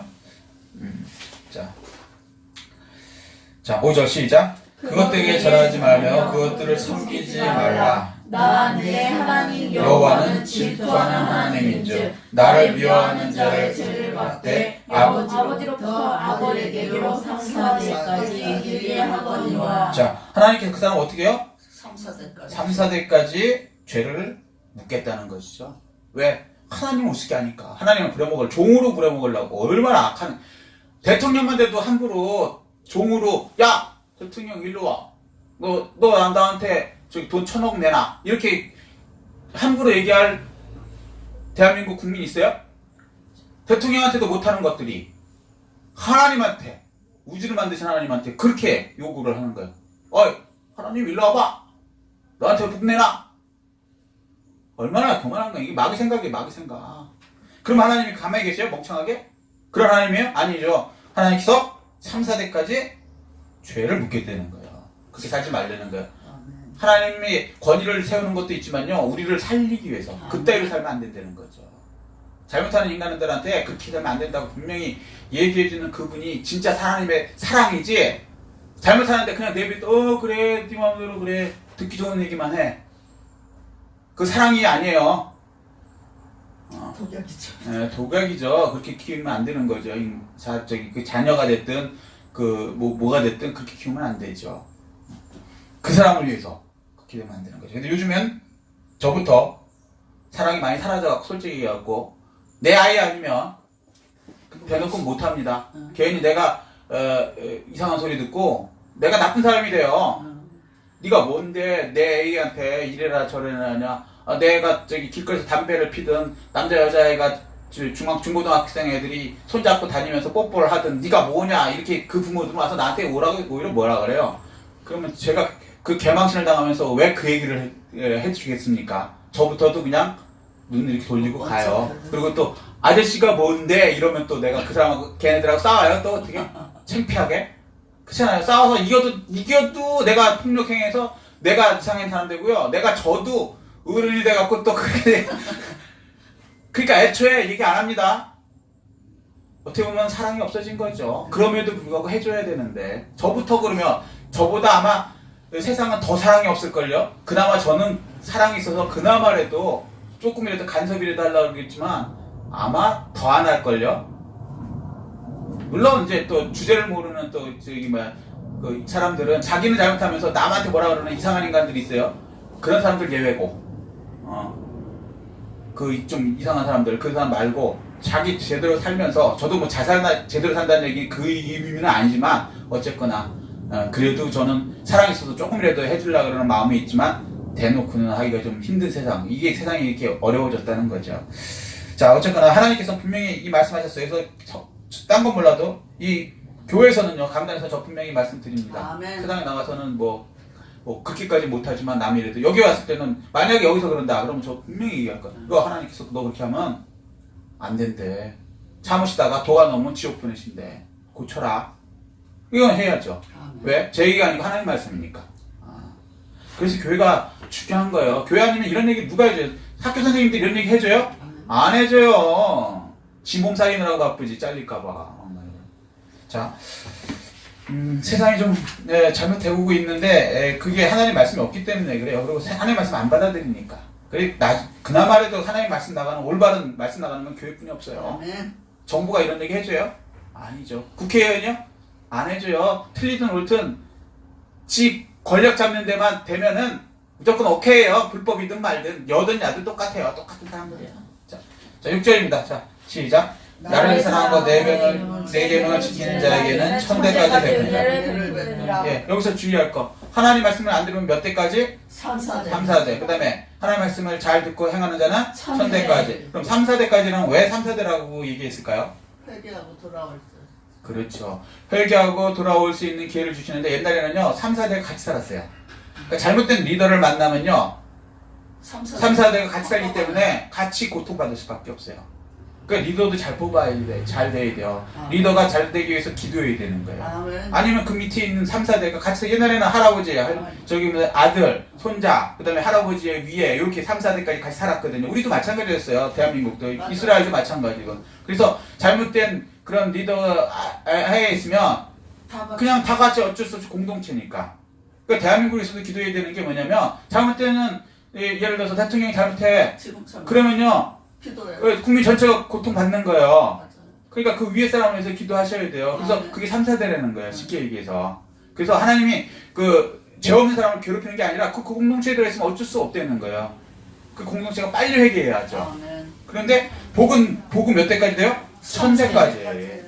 자, 5절 시작. 그것들에게 절하지 말며 그것들을 섬기지 말라. 나와 내 하나님 여호와는 질투하는 하나님인즉 나를 미워하는 자를 죄를 받되 아버지로부터 아버지에게로 3,4대까지 이르게 하거니와. 자, 하나님께서 그 사람 어떻게 해요? 3, 4대까지. 3, 4대까지 죄를 묻겠다는 것이죠. 왜? 하나님을 우습게 하니까. 하나님을 종으로 부려먹으려고. 얼마나 악한. 대통령만 돼도 함부로 종으로, 야! 대통령 일로 와. 너 나한테 돈 1,000억 내놔. 이렇게 함부로 얘기할 대한민국 국민 있어요? 대통령한테도 못하는 것들이 하나님한테 우주를 만드신 하나님한테 그렇게 요구를 하는 거예요. 어이, 하나님 일로 와봐. 너한테 복내나. 얼마나 교만한 거야. 이게 마귀 생각이에요, 마귀 생각. 그럼 하나님이 가만히 계세요? 멍청하게? 그런 하나님이에요? 아니죠. 하나님께서 3, 4대까지 죄를 묻겠다는 거예요. 그렇게 살지 말라는 거예요. 아멘. 하나님이 권위를 세우는 것도 있지만요, 우리를 살리기 위해서 그때로 살면 안 된다는 거죠. 잘못하는 인간들한테 그렇게 되면 안 된다고 분명히 얘기해주는 그분이 진짜 하나님의 사랑이지, 잘못하는데 그냥 내비둬 그래 네 마음대로 그래 듣기 좋은 얘기만 해. 그 사랑이 아니에요. 독약이죠. 네, 독약이죠. 그렇게 키우면 안 되는 거죠. 그 자녀가 됐든 뭐가 됐든 그렇게 키우면 안 되죠. 그 사람을 위해서 그렇게 되면 안 되는 거죠. 근데 요즘엔 저부터 사랑이 많이 사라져갖고 솔직히 얘기하고 내 아이 아니면 대놓고 못합니다. 괜히 내가 이상한 소리 듣고 내가 나쁜 사람이 돼요. 네가 뭔데 내 애한테 이래라 저래라 하냐. 내가 저기 길거리에서 담배를 피든 남자 여자애가 중고등학생 애들이 손잡고 다니면서 뽀뽀를 하든 네가 뭐냐 이렇게 그 부모들 와서 나한테 오히려 뭐라 그래요. 그러면 제가 그 개망신을 당하면서 왜 그 얘기를 해주겠습니까? 저부터도 그냥 눈을 이렇게 돌리고 가요. 그리고 또 아저씨가 뭔데 이러면 또 내가 그 사람하고 걔네들하고 싸워요. 또 어떻게 창피하게. 그렇잖아요. 싸워서 이겨도 내가 폭력행위해서 내가 이상한 사람 되고요. 내가 져도 어른이 돼갖고 또 그렇게 그러니까 애초에 얘기 안 합니다. 어떻게 보면 사랑이 없어진 거죠. 그럼에도 불구하고 해줘야 되는데 저부터 그러면 저보다 아마 세상은 더 사랑이 없을걸요. 그나마 저는 사랑이 있어서 그나마라도 조금이라도 간섭이라도 하려고 그러겠지만 아마 더 안 할걸요. 물론 이제 또 주제를 모르는 또 그 사람들은 자기는 잘못하면서 남한테 뭐라 그러는 이상한 인간들이 있어요. 그런 사람들 예외고 그 좀 이상한 사람들 그 사람 말고 자기 제대로 살면서 저도 뭐 제대로 산다는 얘기 그 의미는 아니지만 어쨌거나 그래도 저는 사랑이 있어서 조금이라도 해주려고 그러는 마음이 있지만 대놓고는 하기가 좀 힘든 세상. 이게 세상이 이렇게 어려워졌다는 거죠. 자, 어쨌거나 하나님께서 분명히 이 말씀하셨어요. 그래서 딴 건 몰라도 이 교회에서는요, 강단에서 저 분명히 말씀드립니다. 아멘. 세상에 나가서는 뭐 그렇게까지 못하지만 남이라도 여기 왔을 때는 만약에 여기서 그런다 그러면 저 분명히 얘기할 거야. 너 하나님께서 너 그렇게 하면 안 된대. 참으시다가 도가 넘으면 지옥 보내신대. 고쳐라. 이건 해야죠. 아멘. 왜? 제 얘기가 아니고 하나님 말씀이니까. 그래서 교회가 중요한 거예요. 교회 아니면 이런 얘기 누가 해줘요? 학교 선생님들 이런 얘기 해줘요? 안 해줘요. 지 몸 살리느라고 바쁘지 잘릴까봐. 자, 세상이 좀 잘못되고 있는데 그게 하나님 말씀이 없기 때문에 그래요. 그리고 하나님 말씀 안 받아들이니까. 그나마라도 하나님 말씀 나가는 올바른 말씀 나가는 건 교회뿐이 없어요. 아멘. 정부가 이런 얘기 해줘요? 아니죠. 국회의원이요? 안 해줘요. 틀리든 옳든 지 권력 잡는 데만 되면은 무조건 오케이예요. 불법이든 말든 여든 야든 똑같아요. 똑같은 사람들이에요. 자 6절입니다. 자, 시작. 나를 사랑하고 내 계명을 지키는 자에게는 천대까지 되느니라. 예, 여기서 주의할 거. 하나님 말씀을 안 들으면 몇 대까지? 3, 4대. 3, 4대. 그 다음에 하나님 말씀을 잘 듣고 행하는 자는 천대. 천대까지. 그럼 3, 4대까지는 왜 3, 4대라고 얘기했을까요? 회개하고 돌아올 때. 그렇죠. 회개하고 돌아올 수 있는 기회를 주시는데 옛날에는요 3, 4대가 같이 살았어요. 그러니까 잘못된 리더를 만나면요 3, 4대가 같이 살기 때문에 같이 고통받을 수밖에 없어요. 그러니까 리더도 잘 뽑아야 돼. 잘 돼야 돼요. 리더가 잘 되기 위해서 기도해야 되는 거예요. 아멘. 아니면 그 밑에 있는 3, 4대가 같이 옛날에는 할아버지, 저기 아들, 손자, 그 다음에 할아버지의 위에 이렇게 3, 4대까지 같이 살았거든요. 우리도 마찬가지였어요. 대한민국도. 맞아요. 이스라엘도 마찬가지고. 그래서 잘못된 그런 리더 하에 있으면 그냥 다 같이 어쩔 수 없이 공동체니까. 그러니까 대한민국에서도 기도해야 되는 게 뭐냐면 잘못되는 예를 들어서 대통령이 잘못해. 지금처럼. 그러면요. 기도해요. 국민 전체가 고통받는 거예요. 맞아요. 그러니까 그 위에 사람을 위해서 기도하셔야 돼요. 그래서 그게 3, 4대라는 거예요. 쉽게 얘기해서. 그래서 하나님이 죄 없는 사람을 괴롭히는 게 아니라 그 공동체에 들어있으면 어쩔 수 없다는 거예요. 그 공동체가 빨리 회개해야죠. 아멘. 그런데 복은 몇 대까지 돼요? 1000대까지.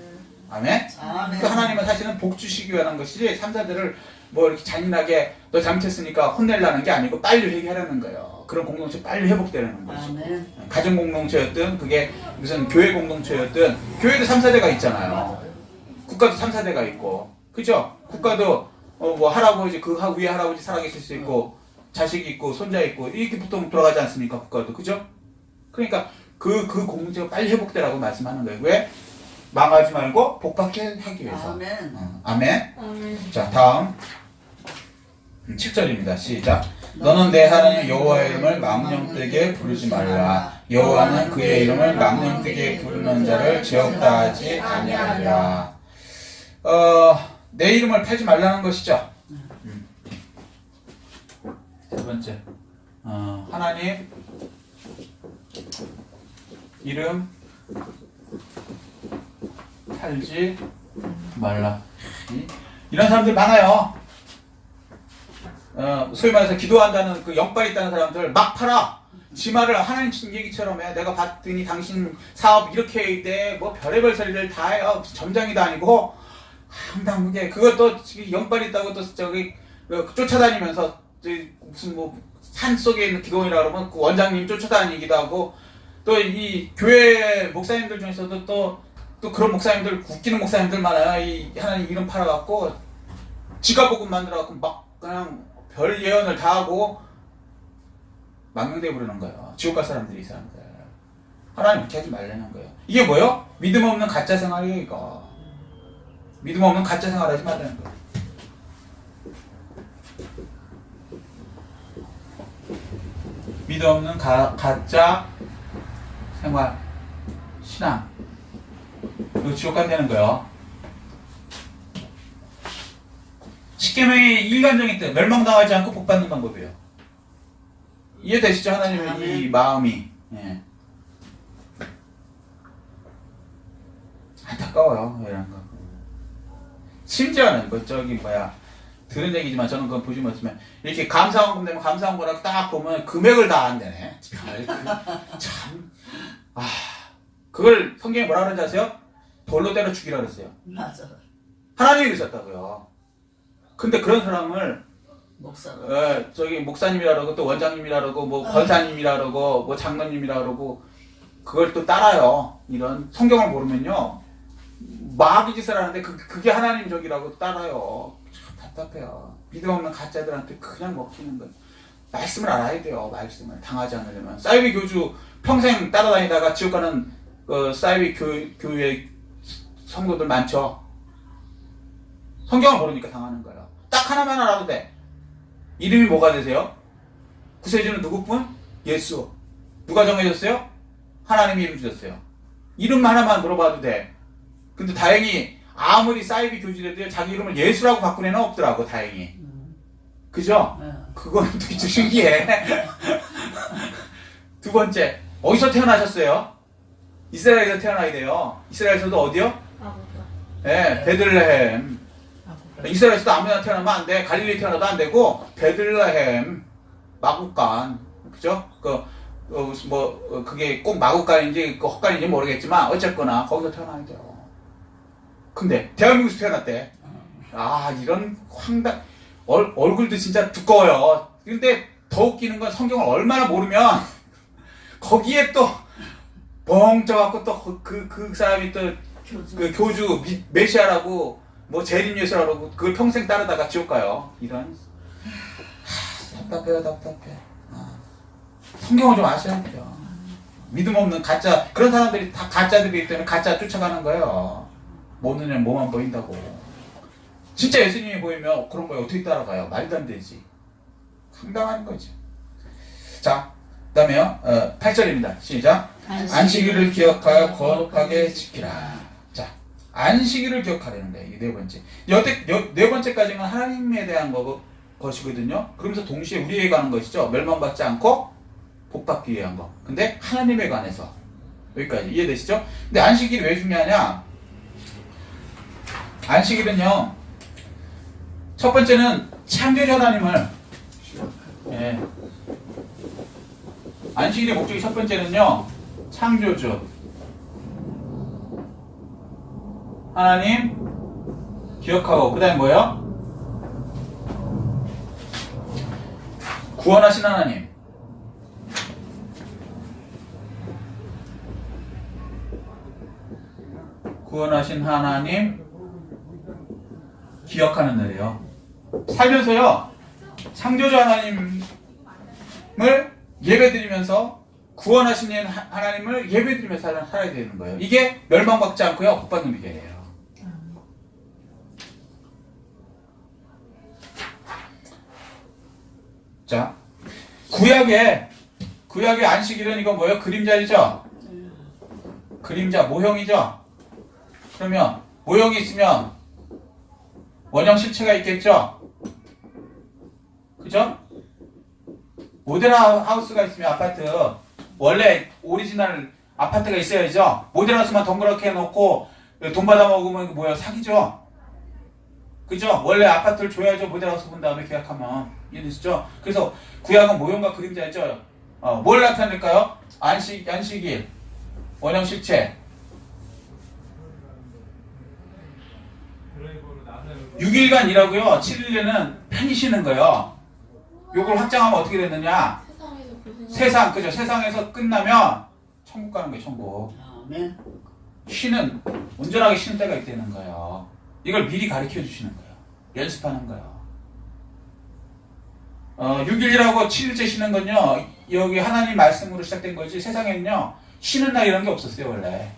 아멘? 아멘. 그 하나님은 사실은 복 주시기 위한 것이지 3, 4대를 뭐 이렇게 잔인하게 너 잘못했으니까 혼내려는 게 아니고 빨리 회개하라는 거예요. 그런 공동체 빨리 회복되라는 것이고. 아멘. 가정 공동체였든 그게 무슨 교회 공동체였든 교회도 3, 4대가 있잖아요. 국가도 3, 4대가 있고, 그죠? 국가도 뭐 할아버지 그 위에 할아버지 살아계실 수 있고 자식이 있고 손자 있고 이렇게 보통 돌아가지 않습니까? 국가도 그죠? 그러니까 그 공제가 빨리 회복되라고 말씀하는 거예요. 왜? 망하지 말고 복받게 하기 위해서. 아멘. 아멘. 아멘. 자, 다음 7절입니다. 시작. 너는 내 하나님 여호와의 이름을 망령되게 부르지 말라. 여호와는 그의 이름을 망령되게 부르는 자를 죄없다 하지 아니하리라. 내 이름을 팔지 말라는 것이죠. 두 번째, 하나님 이름 팔지 말라. 이런 사람들 많아요. 소위 말해서 기도한다는 그 영빨 있다는 사람들 막 팔아. 지 말을 하나님 얘기처럼 해. 내가 봤더니 당신 사업 이렇게 돼. 뭐 별의별 소리를 다 해요. 점장이 다니고 황당하게 그것도 영빨 있다고 또 저기 쫓아다니면서 무슨 뭐 산 속에 있는 기도원이라 그러면 그 원장님 쫓아다니기도 하고 또 이 교회 목사님들 중에서도 또 그런 목사님들 웃기는 목사님들 많아요. 이 하나님 이름 팔아갖고 지가복음 만들어갖고 막 그냥 별 예언을 다 하고 망명대 부르는 거예요. 지옥 갈 사람들이 이 사람들. 하나님 그렇게 하지 말라는 거예요. 이게 뭐요? 믿음 없는 가짜 생활이에요 이거. 믿음 없는 가짜 생활 하지 말라는 거예요. 믿음 없는 가짜 생활, 신앙. 이거 지옥 간다는 거예요. 십계명이 일관적인 때 멸망당하지 않고 복받는 방법이에요. 이해되시죠? 하나님의 이 마음이. 예. 안타까워요. 이런 거. 심지어는 뭐 저기 뭐야 들은 얘기지만 저는 그건 보지 못했지만 이렇게 감사원금 되면 감사원금이라고 딱 보면 금액을 다 안 되네. 참. 그걸 성경에 뭐라 그러는지 아세요? 돌로 때려 죽이라 그랬어요. 맞아. 하나님이 그러셨다고요. 근데 그런 사람을 목사가. 저기 목사님이라 그러고 또 원장님이라 그러고 뭐 권사님이라 그러고 뭐 장로님이라 그러고 그걸 또 따라요. 이런 성경을 모르면요 마귀 짓을 하는데 그게 하나님 적이라고 따라요. 참 답답해요. 믿음 없는 가짜들한테 그냥 먹히는 거예요. 말씀을 알아야 돼요. 말씀을 당하지 않으려면. 사이비 교주 평생 따라다니다가 지옥 가는 사이비 교회 성도들 많죠. 성경을 모르니까 당하는 거예요. 딱 하나만 알아도 돼. 이름이 뭐가 되세요? 구세주는 누구뿐? 예수. 누가 정해줬어요? 하나님이 이름 주셨어요. 이름 하나만 물어봐도 돼. 근데 다행히 아무리 사이비 교주들도 자기 이름을 예수라고 바꾼 애는 없더라고. 다행히. 그죠? 그건 되게 신기해. 두 번째, 어디서 태어나셨어요? 이스라엘에서 태어나야 돼요. 이스라엘에서도 어디요? 아버지가. 네, 베들레헴. 이스라엘에서도 아무나 태어나면 안 돼. 갈릴리 태어나도 안 되고 베들레헴, 마국간, 그죠? 그게 꼭 마국간인지 헛간인지 모르겠지만 어쨌거나 거기서 태어나야 돼요. 근데 대한민국에서 태어났대. 이런 얼굴도 진짜 두꺼워요. 근데 더 웃기는 건 성경을 얼마나 모르면 거기에 또 벙쪄갖고 또 그 사람이 또 그 교주 메시아라고 뭐 재림 예수라고 그걸 평생 따르다가 지옥 가요. 이런 답답해요. 성경을 좀 아셔야 돼요. 믿음 없는 가짜 그런 사람들이 다 가짜들이기 때문에 가짜 쫓아가는 거예요. 못 눈에는 뭐만 보인다고. 진짜 예수님이 보이면 그런 거에 어떻게 따라가요? 말도 안 되지. 상당한 거죠. 자, 그 다음에요. 8절입니다. 시작. 안식일을 기억하여 거룩하게 지키라. 자, 안식일을 기억하라는 거예요. 이게 네 번째. 네 번째까지는 하나님에 대한 것이거든요. 그러면서 동시에 우리에게 가는 것이죠. 멸망받지 않고 복받기 위한 거. 근데 하나님에 관해서. 여기까지. 이해되시죠? 근데 안식일이 왜 중요하냐? 안식일은요. 첫 번째는 창조주 하나님을 안식일의 목적이 첫 번째는요. 창조주 하나님 기억하고 그 다음에 뭐예요? 구원하신 하나님 구원하신 하나님 기억하는 날이에요. 살면서요, 창조자 하나님을 예배드리면서 구원하시는 하나님을 예배드리면서 살아야 되는 거예요. 이게 멸망받지 않고요, 복받는 비결이에요. 자, 구약의 안식일은 이건 뭐예요? 그림자이죠? 그림자, 모형이죠? 그러면 모형이 있으면 원형 실체가 있겠죠? 그죠? 모델 하우스가 있으면 아파트, 원래 오리지널 아파트가 있어야죠? 모델 하우스만 동그랗게 해놓고 돈 받아 먹으면 뭐야? 사기죠? 그죠? 원래 아파트를 줘야죠. 모델 하우스 본 다음에 계약하면. 이해되시죠? 그래서 구약은 모형과 그림자죠. 뭘 나타낼까요? 안식일, 원형 실체. 6일간 일하고요. 7일에는 편히 쉬는 거예요. 요걸 확장하면 어떻게 됐느냐? 세상, 그죠? 세상에서 끝나면 천국 가는 거예요, 천국. 아멘. 온전하게 쉬는 때가 있다는 거예요. 이걸 미리 가르쳐 주시는 거예요. 연습하는 거예요. 6일이라고 7일째 쉬는 건요, 여기 하나님 말씀으로 시작된 거지, 세상에는요, 쉬는 날 이런 게 없었어요, 원래.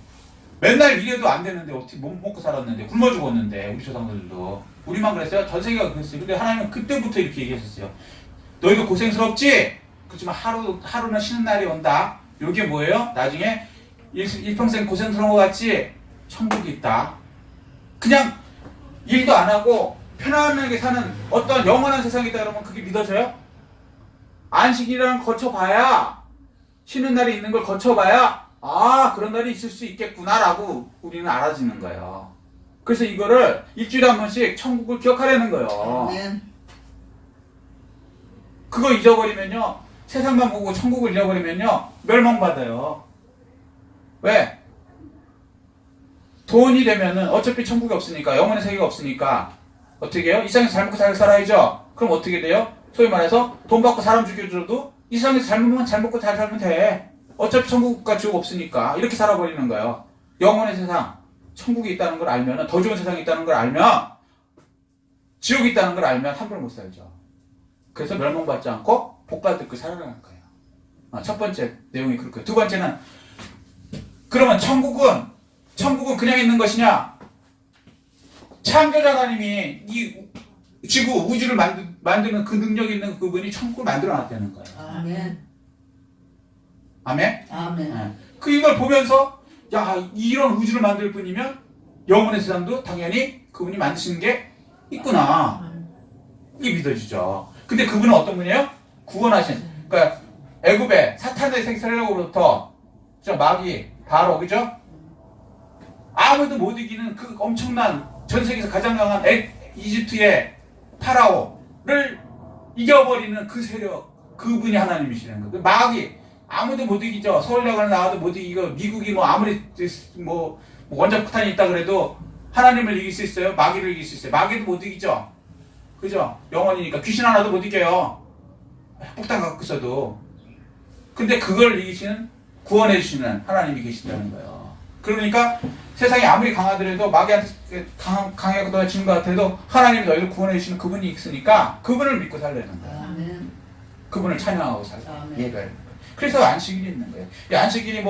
맨날 일해도 안 되는데, 어떻게 못 먹고 살았는데, 굶어 죽었는데, 우리 조상들도. 우리만 그랬어요? 전 세계가 그랬어요. 근데 하나님은 그때부터 이렇게 얘기하셨어요. 너희도 고생스럽지? 그렇지만 하루는 쉬는 날이 온다. 요게 뭐예요? 나중에 일평생 고생스러운 것 같지? 천국이 있다. 그냥 일도 안 하고 편안하게 사는 어떤 영원한 세상이 있다 그러면 그게 믿어져요? 안식이랑 거쳐봐야, 쉬는 날이 있는 걸 거쳐봐야, 그런 날이 있을 수 있겠구나라고 우리는 알아지는 거예요. 그래서 이거를 일주일에 한 번씩 천국을 기억하라는 거예요. 아멘. 그거 잊어버리면요, 세상만 보고 천국을 잃어버리면요, 멸망받아요. 왜? 돈이 되면은 어차피 천국이 없으니까, 영혼의 세계가 없으니까 어떻게 해요? 이 세상에서 잘 먹고 잘 살아야죠. 그럼 어떻게 돼요? 소위 말해서 돈 받고 사람 죽여줘도 이 세상에서 잘 먹고 잘 살면 돼. 어차피 천국과 지옥 없으니까. 이렇게 살아버리는 거예요. 영혼의 세상, 천국이 있다는 걸 알면, 더 좋은 세상이 있다는 걸 알면, 지옥이 있다는 걸 알면 함부로 못 살죠. 그래서 멸망받지 않고 복받고 살아가는 거예요. 첫 번째 내용이 그렇고요. 두 번째는, 그러면 천국은 그냥 있는 것이냐? 창조자 하나님이 이 지구, 우주를 만드는 그 능력이 있는 그분이 천국을 만들어 놨다는 거예요. 아멘. 아멘? 아멘. 이걸 보면서, 이런 우주를 만들 뿐이면 영혼의 세상도 당연히 그분이 만드시는 게 있구나. 이게 믿어지죠. 근데 그분은 어떤 분이에요? 구원하신. 그러니까 애굽의 사탄의 세력으로부터 마귀, 바로, 그죠? 아무도 못 이기는 그 엄청난, 전 세계에서 가장 강한 이집트의 파라오를 이겨버리는 그 세력, 그분이 하나님이시는 거예요. 마귀, 아무도 못 이기죠. 서울대학을 나와도 못 이기고, 미국이 아무리 원자폭탄이 있다 그래도 하나님을 이길 수 있어요? 마귀를 이길 수 있어요? 마귀도 못 이기죠. 그죠? 영원이니까. 귀신 하나도 못 이겨요. 폭탄 갖고 있어도. 근데 그걸 이기시는, 구원해 주시는 하나님이 계신다는 거예요. 그러니까 세상이 아무리 강하더라도, 마귀한테 강하게 진 것 같아도 하나님이 너희를 구원해 주시는 그분이 있으니까 그분을 믿고 살려는 거예요. 아멘. 그분을 찬양하고 살려. 아멘. 예배를. 그래서 안식일이 있는 거예요. 이 안식일이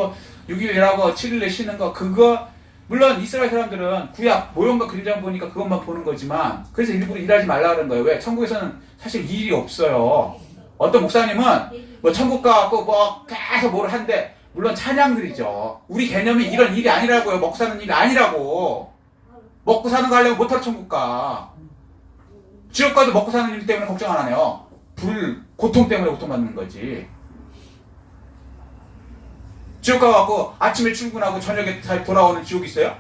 6일이라고 7일에 쉬는 거, 그거, 물론 이스라엘 사람들은 구약 모형과 그림자 보니까 그것만 보는 거지만, 그래서 일부러 일하지 말라 그런 거예요. 왜? 천국에서는 사실 일이 없어요. 어떤 목사님은 천국 가고 계속 뭘 한대. 물론 찬양들이죠. 우리 개념이 이런 일이 아니라고요. 먹고 사는 일이 아니라고. 먹고 사는 거 하려면 못할 천국 가. 지옥 가도 먹고 사는 일 때문에 걱정 안 하네요. 고통 때문에 고통받는 거지. 지옥 가갖고 아침에 출근하고 저녁에 돌아오는 지옥이 있어요?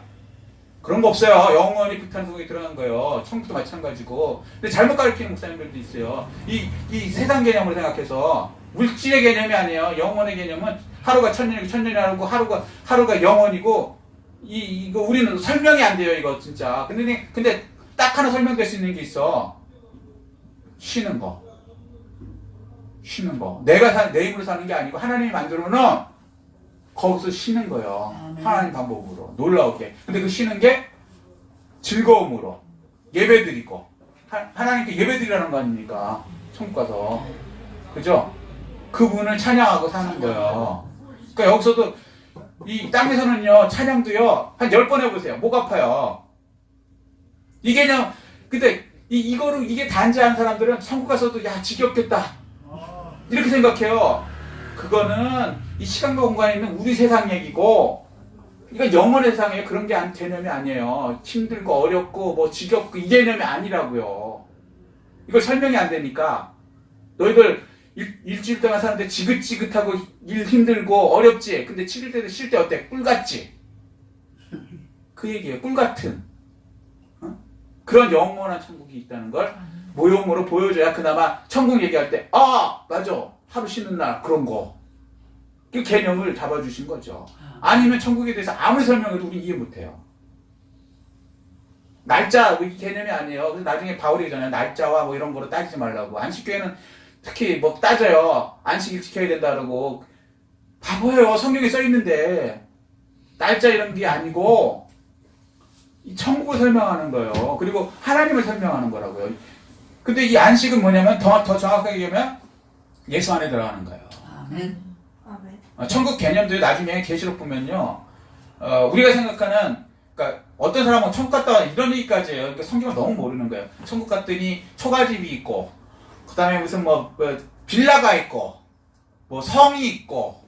그런 거 없어요. 영원히 불타는 속에 들어간 거예요. 천국도 마찬가지고. 근데 잘못 가르치는 목사님들도 있어요. 이 세상 개념으로 생각해서, 물질의 개념이 아니에요. 영원의 개념은 하루가 천년이라고, 하루가 영원이고, 이거 우리는 설명이 안 돼요, 이거 진짜. 근데 딱 하나 설명될 수 있는 게 있어. 쉬는 거. 내가 내 힘으로 사는 게 아니고 하나님이 만들어 놓은, 거기서 쉬는 거예요. 아멘. 하나님 방법으로. 놀라우게. 근데 그 쉬는 게 즐거움으로, 예배드리고 하나님께 예배드리라는 거 아닙니까? 천국 가서. 그죠? 그분을 찬양하고 사는 거예요. 그러니까 여기서도 이 땅에서는요 찬양도요 한 10번 해보세요. 목 아파요. 이게 그냥 근데 이게 단지한 사람들은 천국 가서도 야 지겹겠다 이렇게 생각해요. 그거는 이 시간과 공간에 있는 우리 세상 얘기고 이건 영원의 세상에 그런 게 개념이 아니에요. 힘들고 어렵고 뭐 지겹고 이 개념이 아니라고요. 이걸 설명이 안 되니까 너희들 일주일 동안 사는데 지긋지긋하고 일 힘들고 어렵지. 근데 7일 때도 쉴 때 어때? 꿀같지? 그 얘기예요. 꿀같은 그런 영원한 천국이 있다는 걸 모형으로 보여줘야 그나마 천국 얘기할 때 맞아 하루 쉬는 날 그런 거 그 개념을 잡아주신 거죠. 아니면 천국에 대해서 아무리 설명해도 우리 이해 못해요. 날짜 이 개념이 아니에요. 그래서 나중에 바울이 얘기잖아요. 날짜와 뭐 이런 거로 따지지 말라고. 안식교회는 특히 뭐 따져요. 안식일 지켜야 된다 그러고 바보예요. 성경에 써 있는데 날짜 이런 게 아니고 이 천국을 설명하는 거예요. 그리고 하나님을 설명하는 거라고요. 근데 이 안식은 뭐냐면 더 정확하게 얘기하면 예수 안에 들어가는 거예요. 아멘. 천국 개념도 나중에 계시록 보면요. 우리가 생각하는 그러니까 어떤 사람은 천국 갔다 와 이런 얘기까지 해요. 그러니까 성경을 너무 모르는 거예요. 천국 갔더니 초가집이 있고 그다음에 무슨 뭐 빌라가 있고 뭐 성이 있고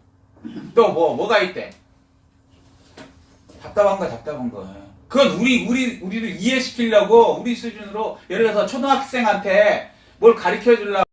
또 뭐가 있대. 답답한 거. 그건 우리를 이해시키려고 우리 수준으로 예를 들어서 초등학생한테 뭘 가르쳐 주려고